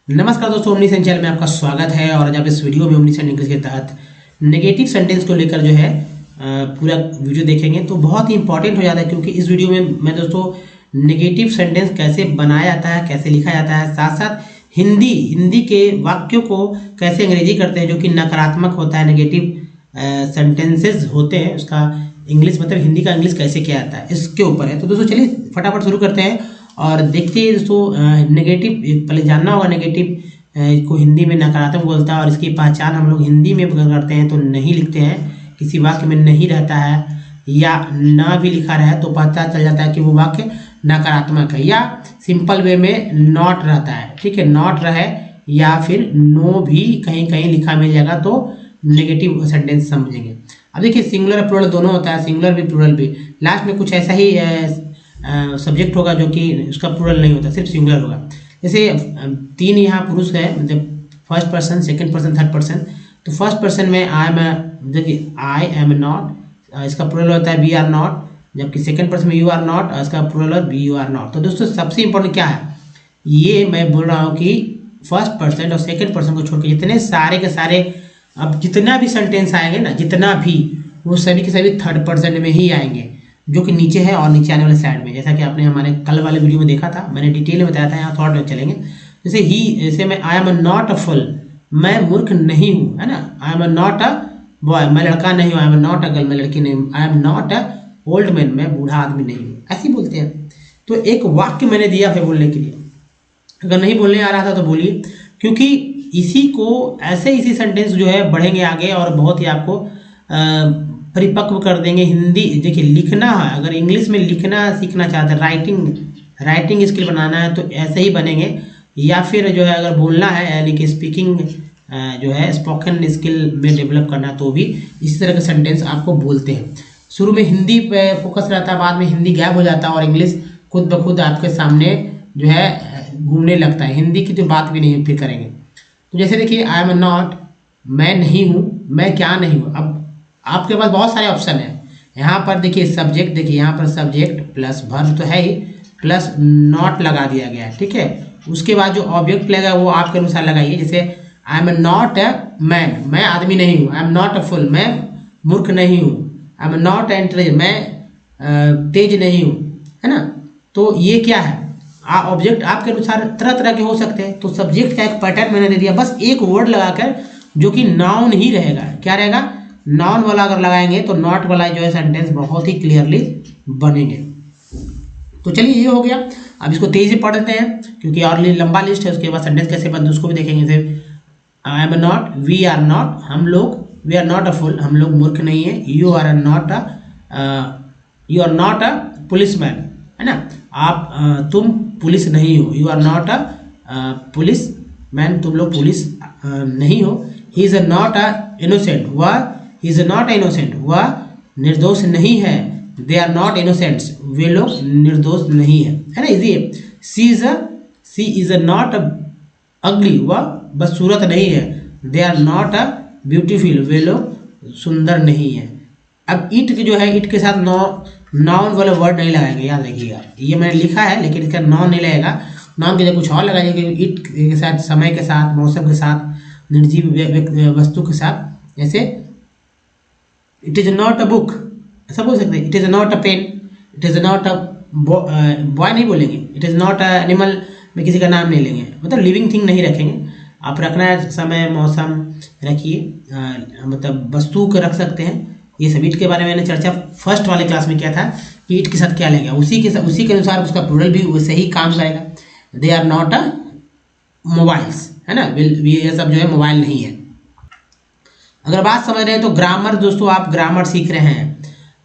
नमस्कार दोस्तों, omni sense channel में आपका स्वागत है। और आज आप इस वीडियो में ओमनी सेंस इंग्लिश के तहत नेगेटिव सेंटेंस को लेकर जो है पूरा वीडियो देखेंगे। तो बहुत ही इंपॉर्टेंट हो जाता है, क्योंकि इस वीडियो में मैं दोस्तों नेगेटिव सेंटेंस कैसे बनाया जाता है, कैसे लिखा जाता है, साथ साथ हिंदी के वाक्यों को कैसे अंग्रेजी करते हैं जो कि नकारात्मक होता है, नेगेटिव सेंटेंसेस होते हैं, उसका इंग्लिश मतलब हिंदी का इंग्लिश कैसे किया जाता है, इसके ऊपर है। तो दोस्तों चलिए फटाफट शुरू करते हैं और देखिए दोस्तों। नेगेटिव पहले जानना होगा, नेगेटिव को हिंदी में नकारात्मक बोलता है और इसकी पहचान हम लोग हिंदी में करते हैं तो नहीं लिखते हैं। किसी वाक्य में नहीं रहता है या ना भी लिखा रहा है तो पता चल जाता है कि वो वाक्य नकारात्मक है, या सिंपल वे में नॉट रहता है, ठीक है, नॉट रहे या फिर नो भी कहीं कहीं लिखा मिल जाएगा तो नेगेटिव सेंटेंस समझेंगे। अब देखिए सिंगुलर प्लूरल दोनों होता है, सिंगुलर भी प्लूरल भी। लास्ट में कुछ ऐसा ही सब्जेक्ट होगा जो कि उसका प्लूरल नहीं होता, सिर्फ सिंगुलर होगा। जैसे तीन यहाँ पुरुष है, मतलब first person, second person, third person. तो फर्स्ट पर्सन में आई एम, देखिए आई एम नॉट, इसका प्लूरल होता है वी आर नॉट, जबकि सेकंड पर्सन में यू आर नॉट, इसका प्लूरल होता है वी यू आर नॉट। तो दोस्तों सबसे इंपॉर्टेंट क्या है, ये मैं बोल रहा हूँ कि फर्स्ट पर्सन और सेकंड पर्सन को छोड़ के जितने सारे के सारे, अब जितना भी सेंटेंस आएंगे ना, जितना भी, वो सभी के सभी थर्ड पर्सन में ही आएंगे, जो कि नीचे है और नीचे आने वाले साइड में। जैसा कि आपने हमारे कल वाले वीडियो में देखा था, मैंने डिटेल में बताया था, यहाँ थॉट में चलेंगे। जैसे ही, जैसे मैं आई एम नॉट अ फुल, मैं मूर्ख नहीं हूँ, है ना। आई एम नॉट अ बॉय, मैं लड़का नहीं हूँ। आई एम नॉट अ गर्ल, मैं लड़की नहीं हूँ। आई am not a old man, मैं बूढ़ा आदमी नहीं हूँ। ऐसे ही बोलते हैं। तो एक वाक्य मैंने दिया है बोलने के लिए, अगर नहीं बोलने आ रहा था तो बोलिए, क्योंकि इसी को ऐसे इसी सेंटेंस जो है बढ़ेंगे आगे और बहुत ही आपको परिपक्व कर देंगे। हिंदी देखिए लिखना है, अगर इंग्लिश में लिखना सीखना चाहते हैं, राइटिंग स्किल बनाना है तो ऐसे ही बनेंगे, या फिर जो है अगर बोलना है यानी कि स्पीकिंग जो है स्पोकन स्किल में डेवलप करना है तो भी इसी तरह के सेंटेंस आपको बोलते हैं। शुरू में हिंदी पे फोकस रहता है, बाद में हिंदी गायब हो जाता है और इंग्लिश खुद ब खुद आपके सामने जो है घूमने लगता है। हिंदी की तो बात भी नहीं फिर करेंगे। तो जैसे देखिए आई एम नॉट, मैं नहीं हूँ, मैं क्या नहीं हूँ। अब आपके पास बहुत सारे ऑप्शन है। यहाँ पर देखिए सब्जेक्ट, देखिए यहाँ पर सब्जेक्ट प्लस वर्ब तो है ही, प्लस नॉट लगा दिया गया है, ठीक है। उसके बाद जो ऑब्जेक्ट लगेगा वो आपके अनुसार लगाइए। जैसे I am not a man, मैं आदमी नहीं हूँ। आई एम नॉट अ फुल, मैं मूर्ख नहीं हूँ। आई एम नॉट इंटेलिजेंट, मैं तेज नहीं हूँ, है ना। तो ये क्या है, ऑब्जेक्ट आपके अनुसार तरह तरह के हो सकते हैं। तो सब्जेक्ट का एक पैटर्न मैंने दे दिया, बस एक वर्ड लगाकर जो कि नाउन ही रहेगा। क्या रहेगा, नाउन वाला अगर लगाएंगे तो नॉट वाला जो है सेंटेंस बहुत ही क्लियरली बनेंगे। तो चलिए ये हो गया। अब इसको तेजी से पढ़ते हैं क्योंकि और लंबा लिस्ट है, उसके बाद सेंटेंस कैसे बनते उसको भी देखेंगे। जैसे I am not, we are not, हम लोग, we are not a fool, हम लोग मूर्ख नहीं है। You are not a policeman, है ना। आप तुम पुलिस नहीं हो। You are not a policeman, तुम लोग पुलिस नहीं हो। He is not a innocent, वह इज नॉट इनोसेंट, वह निर्दोष नहीं है। दे आर नॉट इनोसेंट्स, वे लोग निर्दोष नहीं है, है ना। इजी है। सी इज नॉट अगली, वह बदसूरत नहीं है। They are not a beautiful, वे लोग सुंदर नहीं है। अब इट जो है, इट के साथ नाउन वाला वर्ड नहीं लगाएंगे, याद रखिएगा। ये मैंने लिखा है लेकिन इसका नाउन नहीं लगेगा, नाउन के लिए कुछ और लगाइए। इट के साथ समय के साथ, मौसम के साथ, निर्जीव वस्तु के साथ। जैसे it is not a book, ऐसा बोल सकते हैं। It is not a pen, it is not a boy नहीं बोलेंगे। It is not a animal में किसी का नाम नहीं लेंगे, मतलब लिविंग थिंग नहीं रखेंगे। आप रखना है समय मौसम रखिए, मतलब वस्तु को रख सकते हैं। ये सब ईट के बारे में मैंने चर्चा फर्स्ट वाले क्लास में किया था कि ईट के साथ क्या लेंगे, उसी के अनुसार उसका प्लूरल भी वैसे ही काम करेगा। They are not a mobiles, है ना, ये सब जो है मोबाइल नहीं है। अगर बात समझ रहे हैं तो ग्रामर दोस्तों, आप ग्रामर सीख रहे हैं,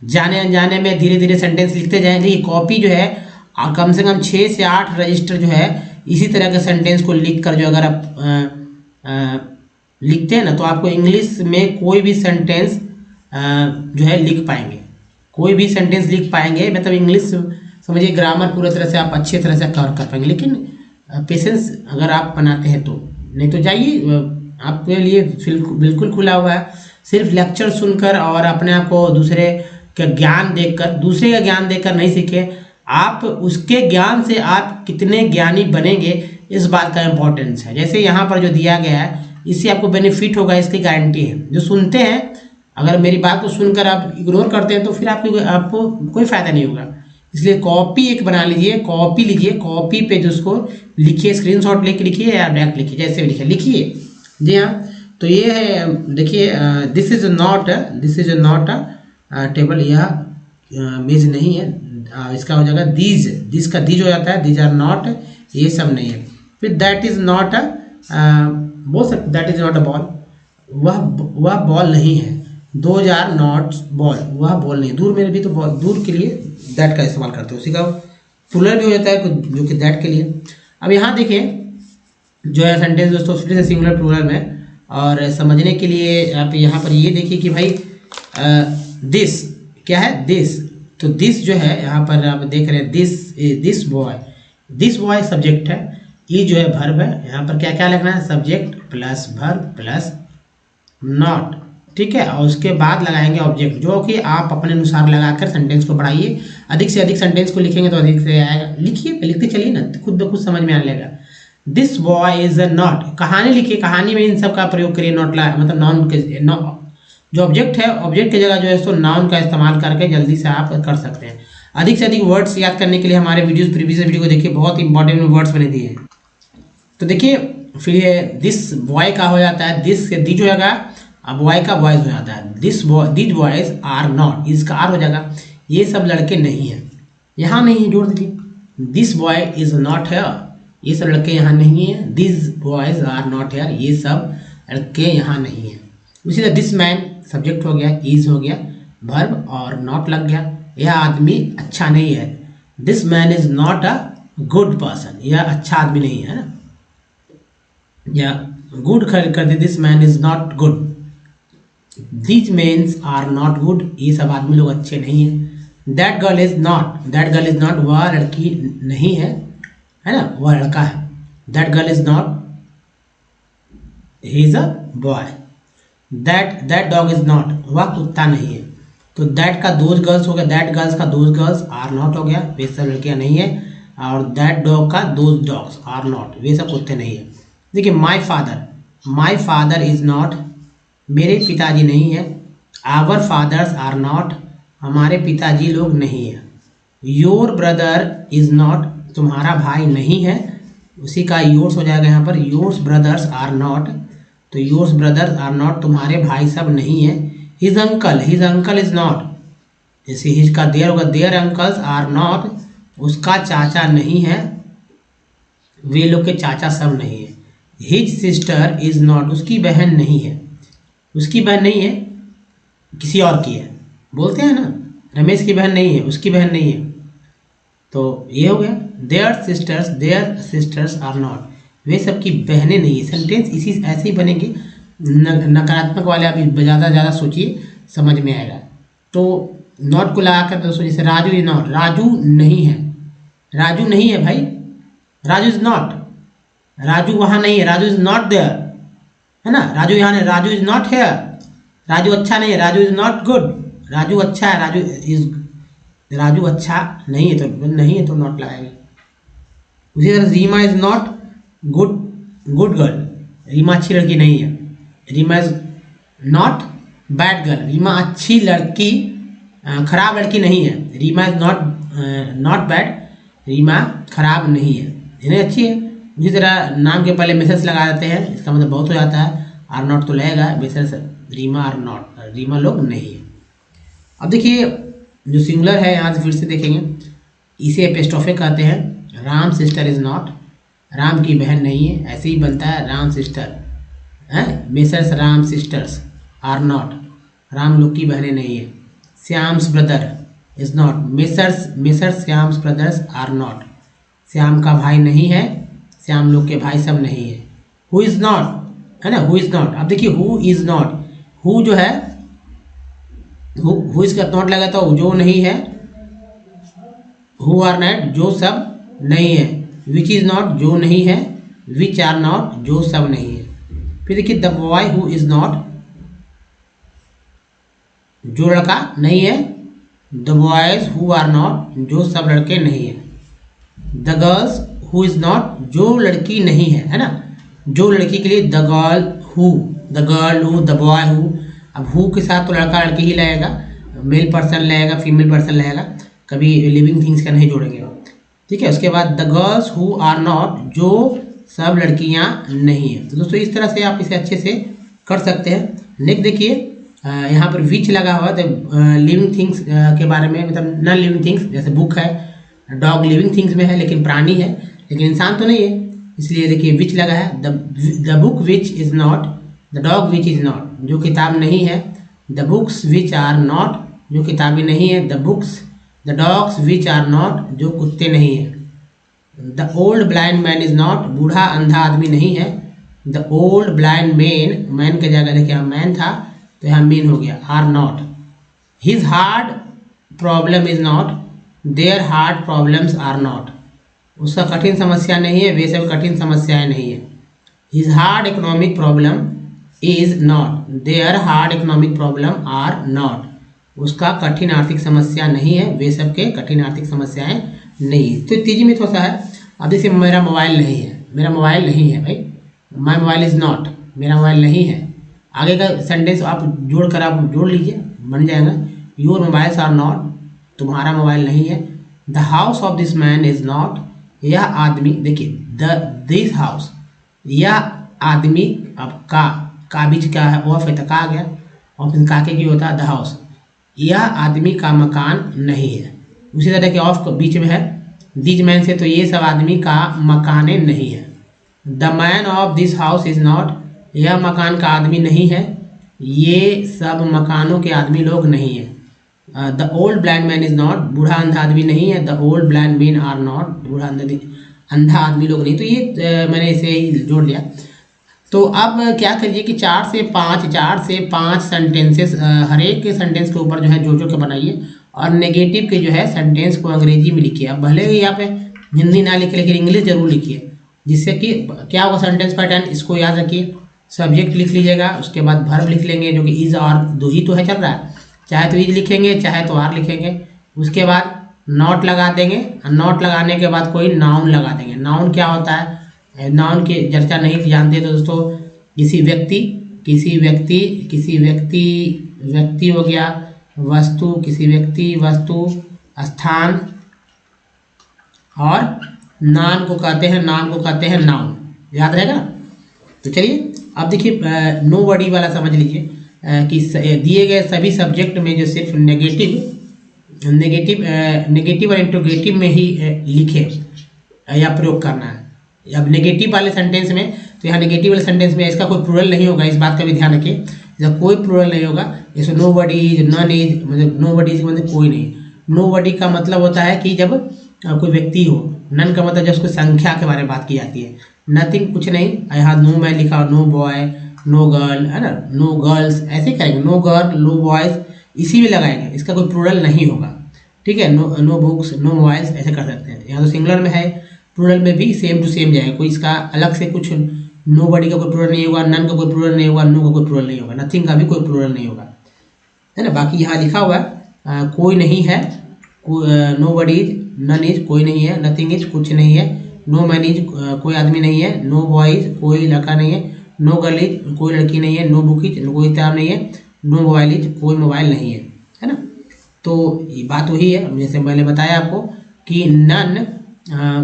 जाने अनजाने में धीरे धीरे सेंटेंस लिखते जाएंगे। ये कॉपी जो है कम से कम 6 से 8 रजिस्टर जो है इसी तरह के सेंटेंस को लिख कर जो अगर आप लिखते हैं ना तो आपको इंग्लिश में कोई भी सेंटेंस जो है लिख पाएंगे, कोई भी सेंटेंस लिख पाएंगे। मतलब इंग्लिश समझिए, ग्रामर पूरी तरह से आप अच्छी तरह से कवर कर पाएंगे, लेकिन पेशेंस अगर आप बनाते हैं तो। नहीं तो जाइए, आपके लिए बिल्कुल खुला हुआ है। सिर्फ लेक्चर सुनकर और अपने आप को दूसरे का ज्ञान देखकर नहीं सीखे। आप उसके ज्ञान से आप कितने ज्ञानी बनेंगे इस बात का इंपॉर्टेंस है। जैसे यहाँ पर जो दिया गया है इससे आपको बेनिफिट होगा, इसकी गारंटी है। जो सुनते हैं, अगर मेरी बात को सुनकर आप इग्नोर करते हैं तो फिर आपको कोई फायदा नहीं होगा। इसलिए कॉपी एक बना लीजिए, कॉपी लीजिए, कॉपी पे जो उसको लिखिए, स्क्रीनशॉट लेके लिखिए या डायरेक्ट लिखिए, जैसे भी लिखिए। जी हाँ, तो ये है, देखिए this is not a table, यह मेज नहीं है। इसका हो जाएगा दिस का दीज हो जाता है, दीज आर नॉट, ये सब नहीं है। फिर दैट इज नॉट बोल सकते, that is not a ball, वह बॉल नहीं है। दोज आर नॉट बॉल, वह बॉल नहीं। दूर में भी तो बॉल, दूर के लिए दैट का इस्तेमाल करते हैं, उसी का प्लूरल भी हो जाता है जो कि दैट के लिए। अब यहाँ देखिए जो है सेंटेंस दोस्तों फिर से सिंगुलर प्लूरल में, और समझने के लिए आप यहाँ पर ये देखिए कि भाई दिस क्या है, दिस। तो दिस जो है यहाँ पर आप देख रहे हैं, दिस बॉय सब्जेक्ट है, ये जो है वर्ब है। यहाँ पर क्या क्या लगना है, subject plus verb plus not, ठीक है। और उसके बाद लगाएंगे ऑब्जेक्ट, जो कि आप अपने अनुसार लगाकर सेंटेंस को बढ़ाइए। अधिक से अधिक सेंटेंस को लिखेंगे तो अधिक से आएगा। लिखिए, लिखते चलिए ना, खुद ब खुद समझ में आने लगेगा। This boy is a not, कहानी लिखिए, कहानी में इन सब का प्रयोग करिए। नॉट मतलब नाउन के जो ऑब्जेक्ट है, ऑब्जेक्ट की जगह जो है सो नाउन का इस्तेमाल करके जल्दी से आप कर सकते हैं। अधिक से अधिक वर्ड्स याद करने के लिए हमारे वीडियोस, प्रीवियस वीडियो को देखिए, बहुत इंपॉर्टेंट वर्ड्स बने दिए हैं। तो देखिए फिर ये दिस बॉय का हो जाता है, दिस से दीज हो जाएगा, अब बॉय का बॉयज हो जाता है। दिस बॉयज आर नॉट, इसका आर हो जाएगा, ये सब लड़के नहीं हैं, यहाँ नहीं है, जोड़ दीजिए। This boy is not here, ये सब लड़के यहाँ नहीं है। This boys are not here, ये सब लड़के यहाँ नहीं है। उसी तरह दिस मैन सब्जेक्ट हो गया, इज हो गया, वर्ब और नॉट लग गया, यह आदमी अच्छा नहीं है। This man is not a good person, यह अच्छा आदमी नहीं है ना, या गुड कर दे, this man is not good. These mens are not good, ये सब आदमी लोग अच्छे नहीं है। दैट गर्ल इज नॉट, वह लड़की नहीं है ना, वह लड़का है। That girl is not, he is a boy. That dog is not, वह कुत्ता नहीं है। तो दैट का दोज गर्ल्स हो गया, दैट गर्ल्स का दोज गर्ल्स आर नॉट हो गया, वे सब लड़कियां नहीं है। और दैट डॉग का दोज डॉग्स आर नॉट, वे सब कुत्ते नहीं है। देखिए माई फादर इज नॉट, मेरे पिताजी नहीं है। आवर फादर्स आर नॉट, हमारे पिताजी लोग नहीं है। योर ब्रदर इज नॉट, तुम्हारा भाई नहीं है, उसी का योर्स हो जाएगा यहाँ पर, योर्स ब्रदर्स आर नॉट। तो योर्स ब्रदर्स आर नॉट, तुम्हारे भाई सब नहीं है। हिज अंकल इज नॉट, जैसे हिज का देयर होगा, देयर अंकल्स आर नॉट, उसका चाचा नहीं है, वे लोग के चाचा सब नहीं है। हिज सिस्टर इज नॉट, उसकी बहन नहीं है, उसकी बहन नहीं है, किसी और की है, बोलते हैं ना, रमेश की बहन नहीं है, उसकी बहन नहीं है। तो ये हो गया, देयर सिस्टर्स आर नॉट, वे सब की बहनें नहीं है। सेंटेंस इसी ऐसे ही बनेंगे, नकारात्मक वाले आप ज़्यादा सोचिए, समझ में आएगा। तो नॉट को लगाकर दोस्तों, जैसे राजू इज नॉट, राजू नहीं है, राजू नहीं है भाई, राजू इज नॉट, राजू वहाँ नहीं है, राजू इज नॉट देयर, है ना, राजू यहाँ नहीं, Raju is not hair, Raju अच्छा नहीं है, Raju is not good, Raju अच्छा है, राजू अच्छा नहीं है, तो नॉट लगाएंगे। उसी तरह Reema is not good girl, Reema अच्छी लड़की नहीं है। Reema is not bad girl, Reema अच्छी लड़की, खराब लड़की नहीं है। Reema is not bad, Reema खराब नहीं है, इन्हें अच्छी है। उसी तरह नाम के पहले मिसेस लगा देते हैं, इसका मतलब बहुत हो जाता है, आर नॉट तो लगेगा, Mrs Reema are not, Reema लोग नहीं है। अब देखिए जो सिंगुलर है यहाँ से फिर से देखेंगे, इसे एपिस्ट्रोफे कहते हैं। Ram sister is not, Ram की बहन नहीं है, ऐसे ही बनता है राम सिस्टर है, Mrs Ram sisters are not, Ram लोग की बहनें नहीं है। Shyam's brother is not, Messrs Shyam's brothers are not, Shyam का भाई नहीं है, श्याम लोग के भाई सब नहीं है। हु इज नॉट है ना, हु इज नॉट। अब देखिए हु इज नॉट, हु जो है, हु इज का नॉट लगा तो जो नहीं है, हु आर नॉट जो सब नहीं है, विच इज नॉट जो नहीं है, विच आर नॉट जो सब नहीं है। फिर देखिए the boy who is not, जो लड़का नहीं है, the boys who are not जो सब लड़के नहीं है। The girls who is not, जो लड़की नहीं है ना, जो लड़की के लिए the girl who, the boy who. अब हु के साथ तो लड़का लड़की ही लगेगा, मेल पर्सन लगेगा, फीमेल पर्सन लगेगा, कभी लिविंग थिंग्स का नहीं जोड़ेंगे, ठीक है। उसके बाद the girls who are not, जो सब लड़कियां नहीं है। तो दोस्तों इस तरह से आप इसे अच्छे से कर सकते हैं। नेक्स्ट देखिए, यहाँ पर विच लगा हुआ है लिविंग थिंग्स के बारे में, मतलब नॉन लिविंग थिंग्स, जैसे बुक है, डॉग लिविंग थिंग्स में है लेकिन प्राणी है, लेकिन इंसान तो नहीं है, इसलिए देखिए विच लगा है। The book which is not, the dog which is not, जो किताब नहीं है। The books which are not, जो किताबें नहीं है। The books, the dogs which are not, जो कुत्ते नहीं है। The old blind man is not, बूढ़ा अंधा आदमी नहीं है। The old blind man, man के जगह देखिए मैन था तो यहाँ मेन हो गया, are not. His hard problem is not, their hard problems are not, उसका कठिन समस्या नहीं है, वे सब कठिन समस्याएं नहीं है। His hard economic problem is not, their hard economic problem are not, उसका कठिन आर्थिक समस्या नहीं है, वे सब के कठिन आर्थिक समस्याएं नहीं। तो तीजी में थोड़ा सा है। अब जैसे मेरा मोबाइल नहीं है, मेरा मोबाइल नहीं है भाई, माई मोबाइल इज़ नॉट, मेरा मोबाइल नहीं है। आगे का सेंटेंस आप जोड़ लीजिए, बन जाएगा योर मोबाइल्स आर नॉट, तुम्हारा मोबाइल नहीं है। The house of this man is not, यह आदमी, देखिए दिस हाउस, यह आदमी, अब का बीच क्या है, ऑफ है तो का आ गया, ऑफ काके की होता है द हाउस, यह आदमी का मकान नहीं है। उसी तरह के ऑफ बीच में है दिस मैन से, तो ये सब आदमी का मकाने नहीं है। The man of this house is not, यह मकान का आदमी नहीं है, ये सब मकानों के आदमी लोग नहीं है। The old blind man is not, बूढ़ा अंधा आदमी नहीं है। The old blind man are not, बूढ़ा अंधा आदमी लोग नहीं। तो ये मैंने इसे ही जोड़ लिया। तो अब क्या करिए कि 4 से 5 सेंटेंसेस, हर एक के सेंटेंस के ऊपर जो है जो के बनाइए, और नेगेटिव के जो है सेंटेंस को अंग्रेजी में लिखिए। अब भले ही यहाँ पे हिंदी ना लिखे लेकिन इंग्लिश जरूर लिखिए, जिससे कि क्या होगा सेंटेंस पैटर्न, इसको याद रखिए। सब्जेक्ट लिख लीजिएगा, उसके बाद वर्ब लिख लेंगे, जो कि इज और दो ही तो है चल रहा है, चाहे तो इज लिखेंगे चाहे तो आर लिखेंगे। उसके बाद नॉट लगा देंगे, नॉट लगाने के बाद कोई नाउन लगा देंगे। नाउन क्या होता है, नाउन की चर्चा नहीं जानते तो दोस्तों, किसी व्यक्ति हो गया, वस्तु, किसी व्यक्ति, वस्तु, स्थान, और नाम को कहते हैं नाउन, याद रहेगा। तो चलिए अब देखिए नोबडी वाला समझ लीजिए कि दिए गए सभी सब्जेक्ट में जो सिर्फ नेगेटिव और इंट्रोगेटिव में ही लिखे या प्रयोग करना है। अब नेगेटिव वाले सेंटेंस में, तो यहाँ नेगेटिव वाले सेंटेंस में इसका कोई प्लूरल नहीं होगा, इस बात का भी ध्यान रखिए, इसका कोई प्लूरल नहीं होगा। जैसे नोबडी इज, नन इज, मतलब नोबडी इज मतलब कोई नहीं। नोबडी का मतलब होता है कि जब कोई व्यक्ति हो, नन का मतलब जब उसको संख्या के बारे में बात की जाती है। नथिंग कुछ नहीं, यहाँ नो मैन लिखा, नो बॉय, नो गर्ल, है ना, नो गर्ल्स, ऐसे करेंगे, नो गर्ल, नो बॉयज, इसी में लगाएंगे, इसका कोई प्लूरल नहीं होगा, ठीक है। नो बुक्स, नो मोबाइल्स, ऐसे कर सकते हैं। यहाँ तो सिंगुलर में है, प्लूरल में भी सेम टू सेम जाएगा, कोई इसका अलग से कुछ, नोबडी का कोई प्लूरल नहीं होगा, नन का कोई प्लूरल नहीं होगा, नो का कोई प्लूरल नहीं होगा, नथिंग का भी कोई प्लूरल नहीं होगा, है ना। बाकी यहाँ लिखा हुआ है कोई नहीं है, नोबडी इज, नन इज कोई नहीं है, नथिंग इज कुछ नहीं है, नो मैन इज कोई आदमी नहीं है, नो बॉय इज कोई लड़का नहीं है, नो गर्ल इज कोई लड़की नहीं है, नो बुक इज कोई किताब नहीं है, नो मोबाइल इज कोई मोबाइल नहीं है ना। तो ये बात वही है, जैसे मैंने बताया आपको कि नन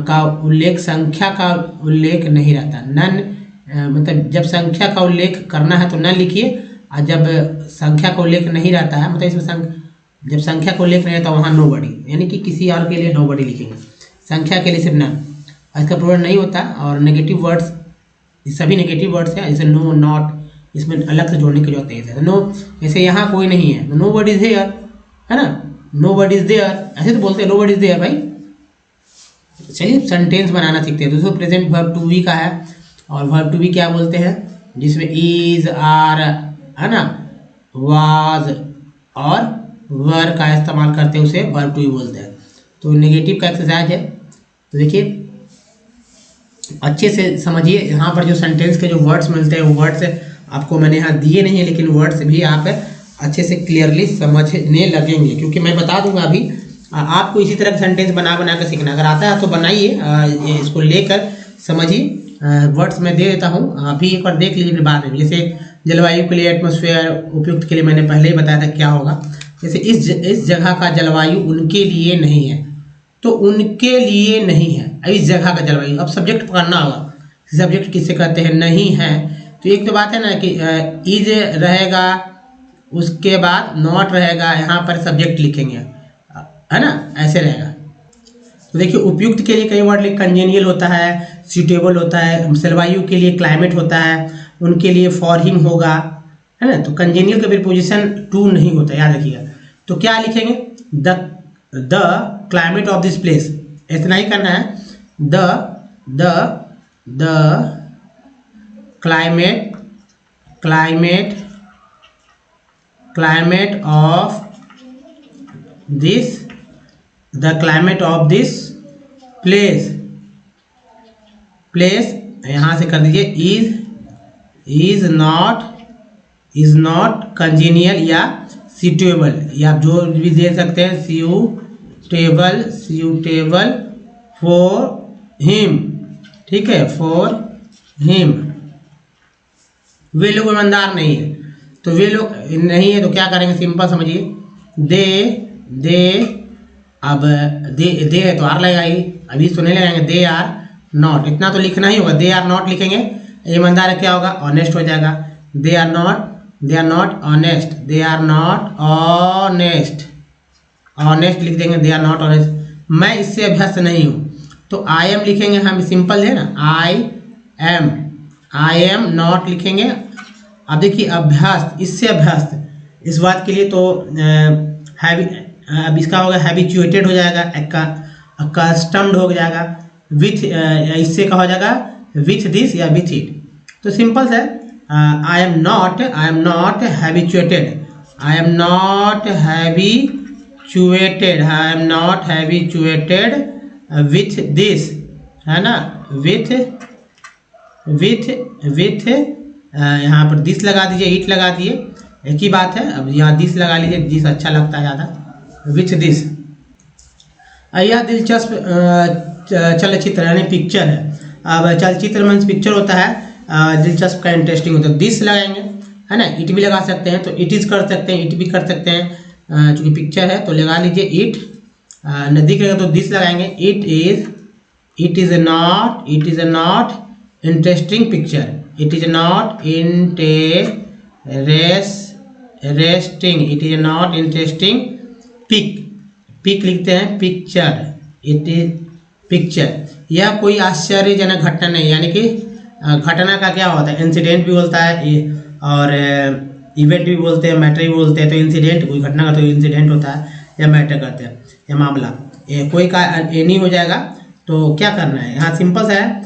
का उल्लेख, संख्या का उल्लेख नहीं रहता। नन मतलब जब संख्या का उल्लेख करना है तो नन लिखिए, और जब संख्या का उल्लेख नहीं रहता है, मतलब इसमें जब संख्या का उल्लेख नहीं रहता वहाँ नोबडी, यानी कि किसी और के लिए नोबडी लिखेंगे, संख्या के लिए सिर्फ नन, इसका प्लूरल नहीं होता। और नेगेटिव वर्ड्स, सभी नेगेटिव वर्ड्स हैं, जैसे नो, नॉट, इसमें अलग से जोड़ने की जरूरत है। नो, जैसे यहाँ कोई नहीं है, नो बडी इज हेयर, है ना, नो बडी इज देयर, ऐसे तो बोलते हैं नो बडी इज देयर भाई। चलिए सेंटेंस बनाना सीखते हैं। दोस्तों प्रेजेंट वर्ब टू बी का है, और वर्ब टू बी क्या बोलते हैं, जिसमें इज, आर, है ना, वाज और वर का इस्तेमाल करते हैं, उसे वर्ब टू बी बोलते हैं। तो नेगेटिव का एक्सरसाइज है, तो देखिए अच्छे से समझिए। यहाँ पर जो सेंटेंस के जो वर्ड्स मिलते हैं वो वर्ड्स आपको मैंने यहाँ दिए नहीं है, लेकिन वर्ड्स भी आप अच्छे से क्लियरली समझने लगेंगे, क्योंकि मैं बता दूंगा अभी आपको इसी तरह का सेंटेंस बना बना कर सीखना, अगर आता है तो बनाइए, इसको लेकर समझिए। वर्ड्स मैं दे देता हूँ, अभी एक बार देख लीजिए फिर बाद में। जैसे जलवायु के लिए एटमॉस्फेयर, उपयुक्त के लिए मैंने पहले ही बताया था क्या होगा। जैसे इस जगह का जलवायु उनके लिए नहीं है, तो उनके लिए नहीं है। अब इस जगह का जलवायु, अब सब्जेक्ट पकड़ना होगा। सब्जेक्ट किससे कहते हैं, नहीं है। तो एक तो बात है ना कि इज रहेगा, उसके बाद नॉट रहेगा, यहाँ पर सब्जेक्ट लिखेंगे, है ना, ऐसे रहेगा। तो देखिए उपयुक्त के लिए कई वर्ड लिख, कंजेनियल होता है, सूटेबल होता है, जलवायु के लिए क्लाइमेट होता है, उनके लिए फॉर हिम होगा, है ना। तो कंजेनियल का प्रीपोजिशन टू नहीं होता, याद रखिएगा। तो क्या लिखेंगे, the climate of this place, इतना ही करना है। The climate of this place यहाँ से कर दीजिए इज नॉट कंजेनियल या सूटेबल, या आप जो भी दे सकते हैं, सूटेबल फॉर हिम, ठीक है, फॉर हिम। वे लोग ईमानदार नहीं है, तो वे लोग नहीं है तो क्या करेंगे, सिंपल समझिए, अब दे है तो आर लगाएगी, अभी तो नहीं लगाएंगे, दे आर नॉट, इतना तो लिखना ही होगा। दे आर नॉट लिखेंगे, ईमानदार है क्या होगा, ऑनेस्ट हो जाएगा। They are not honest, honest लिख देंगे, दे आर नॉट ऑनेस्ट। मैं इससे अभ्यस्त नहीं हूँ, तो आई एम लिखेंगे हम, सिंपल है ना, आई एम नॉट लिखेंगे। अब देखिए अभ्यस्त, इससे अभ्यस्त, इस बात के लिए तो अब इसका होगा हैबिचुएटेड हो जाएगा, अकस्टम्ड हो जाएगा, विथ इससे का हो जाएगा विथ दिस या विथ इट। तो सिंपल है, आई am not habituated with this, है ना, विथ यहाँ पर दिस लगा दीजिए, इट लगा दिए, एक ही बात है। अब यहाँ दिस लगा लीजिए, दिस अच्छा लगता है ज़्यादा, विथ दिस। यह दिलचस्प चलचित्र यानी पिक्चर है। अब चलचित्र मीन्स पिक्चर होता है, दिलचस्प का इंटरेस्टिंग होता है, दिस लगाएंगे, है ना। इट भी लगा सकते हैं, तो इट इज़ कर सकते हैं, इट भी कर सकते हैं, चूँकि पिक्चर है तो लगा लीजिए इट। नज़दीक रहेगा तो दिस लगाएंगे, it is not interesting picture, it is not interesting pic लिखते हैं, पिक्चर, इट इज पिक्चर। यह कोई आश्चर्यजनक घटना नहीं, यानी कि घटना का क्या होता है, इंसिडेंट भी बोलता है और इवेंट भी बोलते हैं, मैटर भी बोलते हैं। तो इंसिडेंट, कोई घटना का तो इंसिडेंट होता है या मैटर करते हैं या मामला। कोई का एनी हो जाएगा, तो क्या करना है, यहाँ सिंपल सा है,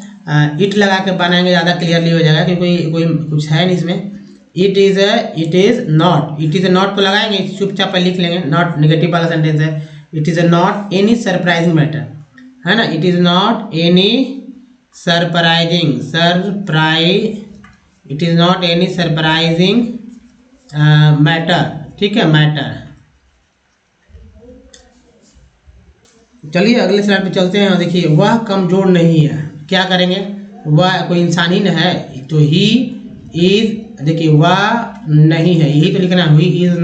इट लगा के बनाएंगे, ज़्यादा क्लियरली हो जाएगा, क्योंकि कोई कुछ है नहीं इसमें। इट इज़ नॉट को लगाएंगे, चुपचाप लिख लेंगे, नॉट नेगेटिव वाला सेंटेंस है। It is not any surprising matter, है ना, it is not any surprising matter, ठीक है, मैटर। चलिए अगले स्लाइड पे चलते हैं। देखिए वह कमजोर नहीं है, क्या करेंगे, वह कोई इंसान ही न है, तो ही इज, देखिए वह नहीं है, यही तो लिखना है, ही इज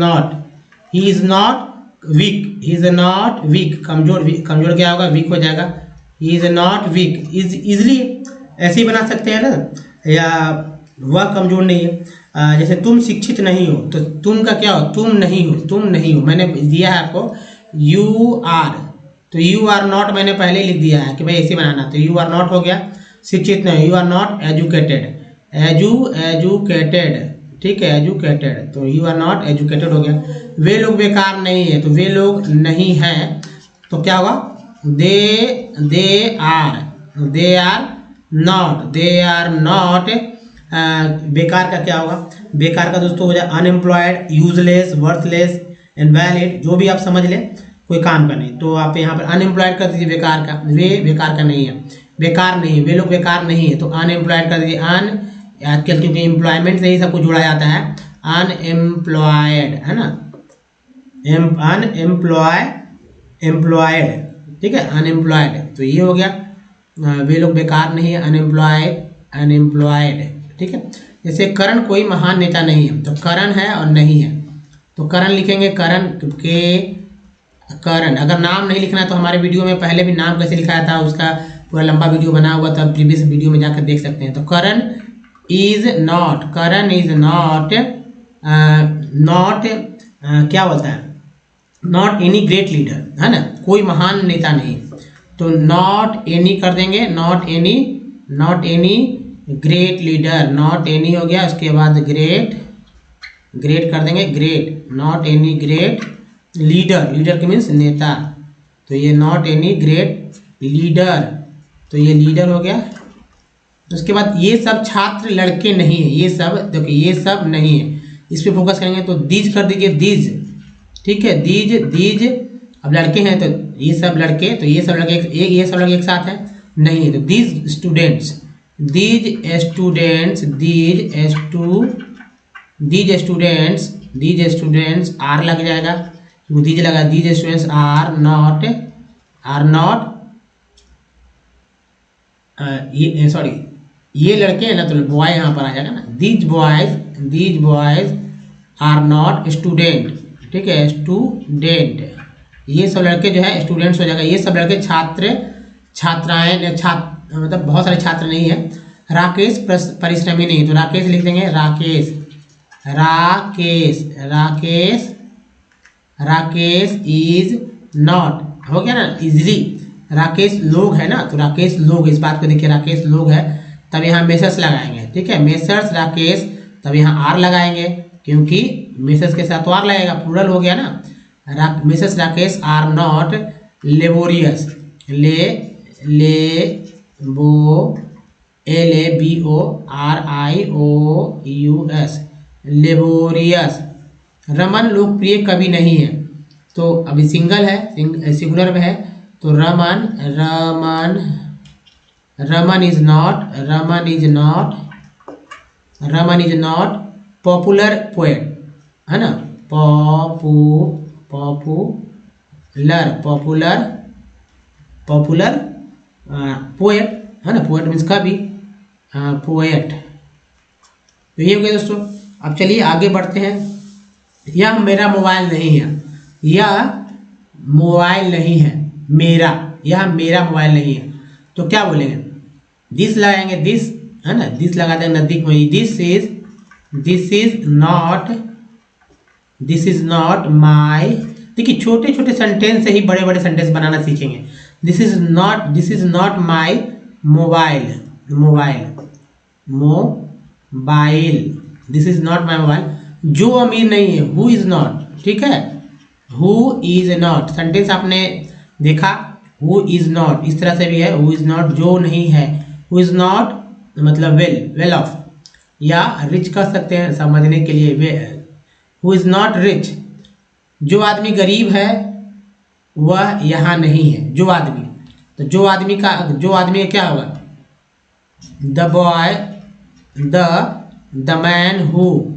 नॉट वीक, कमजोर क्या होगा, वीक हो जाएगा, he is not weak, easily ऐसे ही बना सकते हैं ना, या वह कमजोर नहीं है। जैसे तुम शिक्षित नहीं हो, तो तुम का क्या हो, तुम नहीं हो, मैंने दिया है आपको यू आर, तो यू आर नॉट मैंने पहले ही लिख दिया है कि भाई ऐसे बनाना, तो यू आर नॉट हो गया, शिक्षित नहीं, यू आर नॉट एजुकेटेड, ठीक है, एजुकेटेड, तो यू आर नॉट एजुकेटेड हो गया। वे लोग बेकार नहीं है, तो वे लोग नहीं हैं, तो क्या होगा, दे आर नॉट। बेकार का क्या होगा, बेकार का दोस्तों हो जाए अनएम्प्लॉयड, यूजलेस, वर्थलेस, इनवैलिड, जो भी आप समझ लें, कोई काम का नहीं। तो आप यहाँ पर अनएम्प्लॉयड कर दीजिए, बेकार का, वे बेकार का नहीं है, बेकार नहीं, वे लोग बेकार नहीं है, तो अनएम्प्लॉयड कर दीजिए, आजकल क्योंकि एम्प्लॉयमेंट से ही सब कुछ जुड़ा जाता है, अनएम्प्लॉयड, है ना, एम्प्लॉयड, ठीक है, अनएम्प्लॉयड, तो ये हो गया वे लोग बेकार नहीं है, अनएम्प्लॉयड, अनएम्प्लॉयड, ठीक है। जैसे करण कोई महान नेता नहीं है, तो करण है और नहीं है, तो करण लिखेंगे, करण के करण। अगर नाम नहीं लिखना है तो हमारे वीडियो में पहले भी नाम कैसे लिखाया था, उसका पूरा लंबा वीडियो बना हुआ था, प्रीवियस वीडियो में जाकर देख सकते हैं। तो Karan is not, Karan is not, not क्या बोलता है, नॉट एनी ग्रेट लीडर, है ना, कोई महान नेता नहीं, तो नॉट एनी कर देंगे, not any, not any great leader, not any हो गया, उसके बाद ग्रेट, ग्रेट कर देंगे, great, not any great leader, leader के मीन्स नेता, तो ये नॉट एनी ग्रेट लीडर, तो ये लीडर हो गया। उसके बाद ये सब छात्र लड़के नहीं है, ये सब देखिए ये सब नहीं है, इस पे फोकस करेंगे, तो दीज कर दीजिए, दीज, ठीक है, दीज, दीज, अब लड़के हैं तो ये सब लड़के, तो ये सब लड़के एक, ये सब लड़के एक साथ हैं, नहीं है, तो these students, these students, these students, these students are लग जाएगा, वो दीज लगा, these students are not, are not, ये सॉरी ये लड़के हैं ना, तो बॉय यहाँ पर आ जाएगा ना, these boys are not student, ठीक है, स्टूडेंट, ये सब लड़के जो है स्टूडेंट्स हो जाएगा, ये सब लड़के छात्र, छात्राएं, छात्र मतलब बहुत सारे छात्र नहीं है। राकेश परिश्रमी नहीं, तो राकेश लिख देंगे, राकेश, राकेश, राकेश, राकेश इज नॉट, हो गया ना इजली, राकेश लोग है ना, तो राकेश लोग, इस बात को देखिए, राकेश लोग है, तब यहाँ मेसर्स लगाएंगे, ठीक है, मेसर्स राकेश, तब यहाँ आर लगाएंगे, क्योंकि मेसर्स के साथ तो आर लगेगा, प्लूरल हो गया ना, Messrs Rakesh are not laborious, LABORIOUS, laborious. Raman लोकप्रिय कवि नहीं है, तो अभी सिंगल है, सिंगुलर में है, तो Raman, Raman, Raman is not, Raman is not, Raman is not popular poet, है ना, पॉपुलर, पॉपुलर, पॉपुलर पोएट, है ना, पोएट मीन्स कवि, पोएट, तो ये हो गया दोस्तों। अब चलिए आगे बढ़ते हैं। यह मेरा मोबाइल नहीं है, यह मोबाइल नहीं है मेरा, यह मेरा मोबाइल नहीं है, तो क्या बोलेंगे, दिस लगाएंगे, दिस, है ना, दिस लगा देंगे नजदीक में, दिस इज नॉट माई। देखिए छोटे छोटे सेंटेंस से ही बड़े बड़े सेंटेंस बनाना सीखेंगे। This is not my mobile, mobile, mobile, this is not my mobile. जो अमीर नहीं है, हु इज नॉट, ठीक है, हु इज नॉट, सेंटेंस आपने देखा, हु इज नॉट, इस तरह से भी है, हु इज नॉट जो नहीं है, हु इज नॉट मतलब वेल ऑफ, या रिच कर सकते हैं समझने के लिए, हु इज नॉट रिच, जो आदमी गरीब है वह यहाँ नहीं है, जो आदमी, तो जो आदमी का क्या होगा, the boy, the man who,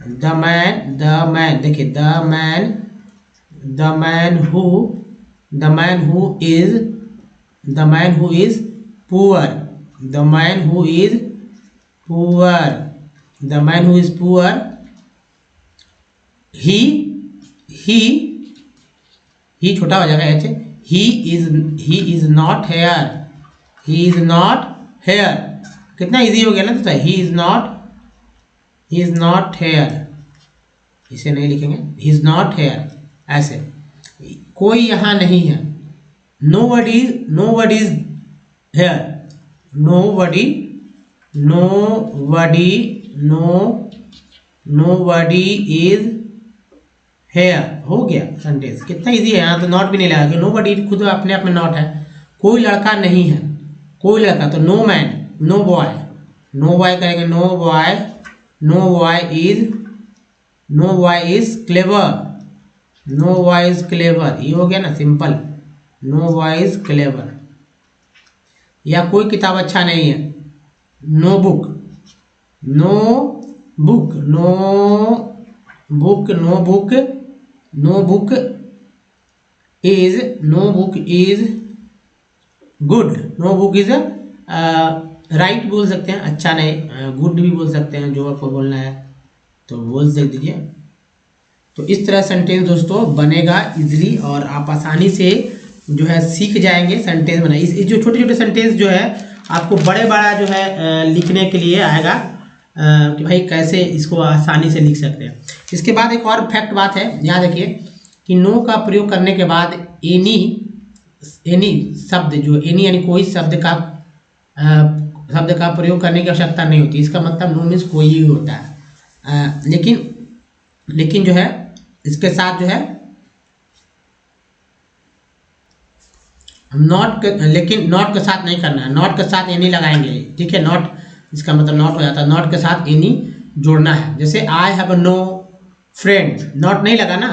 the man देखिए, the man who is poor, the man who is poor, ही छोटा हो जाएगा ऐसे, ही इज नॉट हेयर, कितना इजी हो गया ना दोस्तों, ही इज नॉट हेयर, इसे नहीं लिखेंगे, ही इज नॉट हेयर, ऐसे, कोई यहाँ नहीं है, nobody is here, nobody is here, हो गया सेंटेंस, कितना इजी है, यहाँ तो नॉट भी नहीं लगा कि nobody खुद अपने आप में नॉट है, कोई लड़का नहीं है, कोई लड़का, तो नो मैन, नो बॉय करेंगे, नो बॉय इज क्लेवर, ये हो गया ना simple, no boy is clever. या कोई किताब अच्छा नहीं है, no book is, no book is good, no book is right बोल सकते हैं, अच्छा नहीं, गुड भी बोल सकते हैं, जो आपको बोलना है तो बोल सक दीजिए। तो इस तरह सेंटेंस दोस्तों बनेगा इजीली और आप आसानी से जो है सीख जाएंगे सेंटेंस बनाए। इस जो छोटे छोटे सेंटेंस जो है आपको बड़े बड़ा जो है लिखने के लिए आएगा कि भाई कैसे इसको आसानी से लिख सकते हैं। इसके बाद एक और फैक्ट बात है, याद रखिए कि नो का प्रयोग करने के बाद एनी शब्द जो एनी यानी कोई शब्द का प्रयोग करने की आवश्यकता नहीं होती। इसका मतलब नो मीन्स कोई ही होता है। लेकिन जो है इसके साथ जो है लेकिन नॉट के साथ नहीं करना है, नॉट के साथ एनी लगाएंगे, ठीक है। नॉट इसका मतलब नॉट हो जाता है, नॉट के साथ एनी जोड़ना है। जैसे I have no friend, not नहीं लगा ना,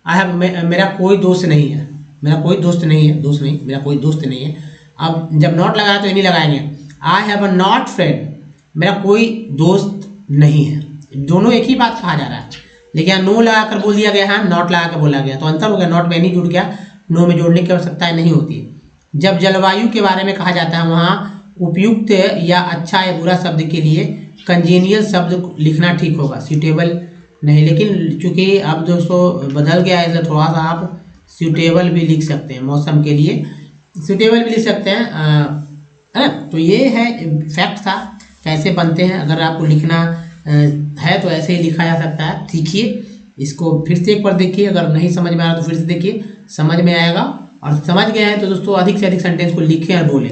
आई हैव मेरा कोई दोस्त नहीं है, मेरा कोई दोस्त नहीं है, दोस्त नहीं, मेरा कोई दोस्त नहीं है। अब जब नॉट लगाया तो एनी लगाएंगे। I have a not friend, मेरा कोई दोस्त नहीं है, दोनों एक ही बात कहा जा रहा है, लेकिन यहाँ नो लगा कर बोल दिया गया है, नॉट लगा कर बोला गया, तो अंतर हो गया। नॉट में एनी जुड़ गया, नो में जोड़ने की आवश्यकता नहीं होती। जब जलवायु के बारे में कहा जाता है वहाँ उपयुक्त या अच्छा या बुरा शब्द के लिए कंजेनियल शब्द लिखना ठीक होगा, सूटेबल नहीं। लेकिन चूंकि अब दोस्तों बदल गया है, इसलिए थोड़ा सा आप सूटेबल भी लिख सकते हैं, मौसम के लिए सूटेबल भी लिख सकते हैं, है ना। तो ये है फैक्ट था कैसे बनते हैं। अगर आपको लिखना है तो ऐसे ही लिखा जा सकता है, सीखिए इसको, फिर से एक बार देखिए, अगर नहीं समझ में आ रहा तो फिर से देखिए, समझ में आएगा। और समझ गए हैं तो दोस्तों अधिक से अधिक सेंटेंस को लिखें और बोलें,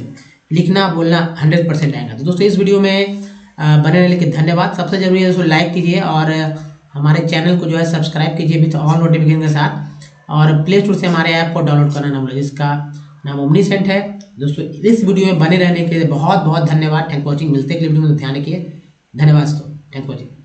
लिखना बोलना 100% आएगा। तो दोस्तों इस वीडियो में बने रहने के लिए धन्यवाद। सबसे जरूरी है दोस्तों लाइक कीजिए और हमारे चैनल को जो है सब्सक्राइब कीजिए विथ ऑल नोटिफिकेशन के साथ, और प्ले स्टोर से हमारे ऐप को डाउनलोड करना ना भूलें, जिसका नाम ओमनीसेंट है। दोस्तों इस वीडियो में बने रहने के लिए बहुत बहुत धन्यवाद। थैंक वॉचिंग, मिलते हैं अगली वीडियो में, ध्यान रखिए, धन्यवाद दोस्तों, थैंक वॉचिंग।